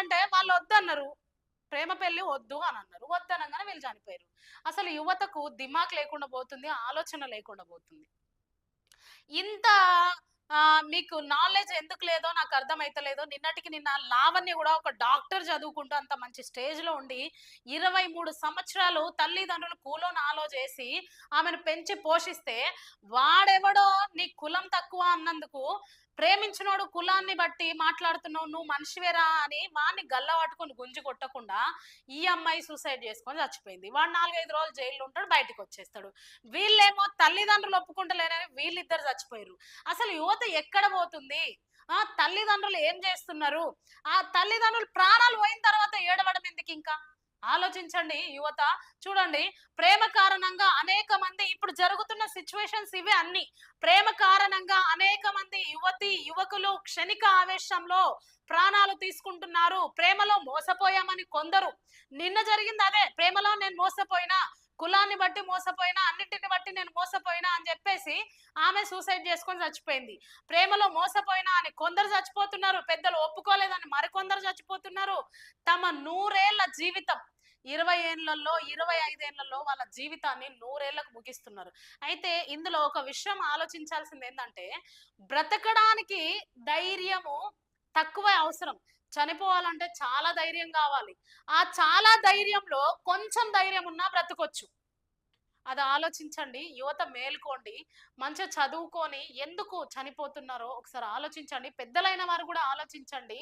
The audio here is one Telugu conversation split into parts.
ఎందుకంటే వాళ్ళు వద్దన్నారు. ప్రేమ పెళ్లి వద్దు అని అన్నారు. వద్దనంగానే వీళ్ళు చనిపోయారు. అసలు యువతకు దిమాక్ లేకుండా పోతుంది. ఆలోచన లేకుండా పోతుంది. ఇంత మీకు నాలెడ్జ్ ఎందుకు లేదో నాకు అర్థమైతలేదు. నిన్నటికి నిన్న లావణ్య గూడా ఒక డాక్టర్ చదువుకుంటూ అంత మంచి స్టేజ్‌లో ఉండి 23 సంవత్సరాలు తల్లిదండ్రులు కూలో నాలో చేసి ఆమెను పెంచి పోషిస్తే వాడెవడో నీ కులం తక్కువ అన్నందుకు ప్రేమించినోడు కులాన్ని బట్టి మాట్లాడుతున్నావు నువ్వు మనిషివేరా అని వాడిని గల్ల పట్టుకొని గుంజి కొట్టకుండా ఈ అమ్మాయి సూసైడ్ చేసుకొని చచ్చిపోయింది. వాడు 4, 5 రోజులు జైల్‌లో ఉంటాడు. బయటికొచ్చేస్తాడు. వీళ్ళేమో తల్లిదండ్రులు ఒప్పుకుంటలేరని వీళ్ళిద్దరు చచ్చిపోయారు. అసలు యువత ఎక్కడ పోతుంది? తల్లిదండ్రులు ఏం చేస్తున్నారు? ఆ తల్లిదండ్రులు ప్రాణాలు పోయిన తర్వాత ఏడవడం ఎందుకింకా? ఆలోచించండి యువత. చూడండి, ప్రేమ కారణంగా అనేక మంది ఇప్పుడు జరుగుతున్న సిట్యుయేషన్స్ ఇవే అన్ని. ప్రేమ కారణంగా అనేక మంది యువకులు క్షణిక ఆవేశంలో ప్రాణాలు తీసుకుంటున్నారు. ప్రేమలో మోసపోయామని కొందరు. నిన్న జరిగింది అదే. ప్రేమలో నేను మోసపోయినా, కులాన్ని బట్టి మోసపోయినా, అన్నిటిని బట్టి నేను మోసపోయినా అని చెప్పేసి ఆమె సూసైడ్ చేసుకొని చచ్చిపోయింది. ప్రేమలో మోసపోయినా అని కొందరు చచ్చిపోతున్నారు. పెద్దలు ఒప్పుకోలేదని మరికొందరు చచ్చిపోతున్నారు. తమ 100 ఏళ్ల జీవితం 20 ఏళ్లలో, 25 ఏళ్లలో వాళ్ళ జీవితాన్ని 100 ఏళ్లకు ముగిస్తున్నారు. అయితే ఇందులో ఒక విషయం ఆలోచించాల్సింది ఏందంటే, బ్రతకడానికి ధైర్యము తక్కువే అవసరం. చనిపోవాలంటే చాలా ధైర్యం కావాలి. ఆ చాలా ధైర్యంలో కొంచెం ధైర్యం ఉన్నా బ్రతకొచ్చు. అది ఆలోచించండి. యువత మేలుకోండి. మంచిగా చదువుకొని ఎందుకు చనిపోతున్నారో ఒకసారి ఆలోచించండి. పెద్దలైన వారు కూడా ఆలోచించండి.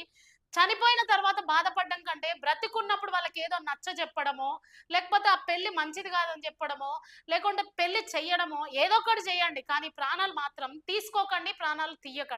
చనిపోయిన తర్వాత బాధపడడం కంటే బ్రతికున్నప్పుడు వాళ్ళకేదో నచ్చజెప్పడమో, లేకపోతే ఆ పెళ్లి మంచిది కాదని చెప్పడమో, లేకుంటే పెళ్లి చెయ్యడమో ఏదో ఒకటి చేయండి. కానీ ప్రాణాలు మాత్రం తీసుకోకండి. ప్రాణాలు తీయకండి.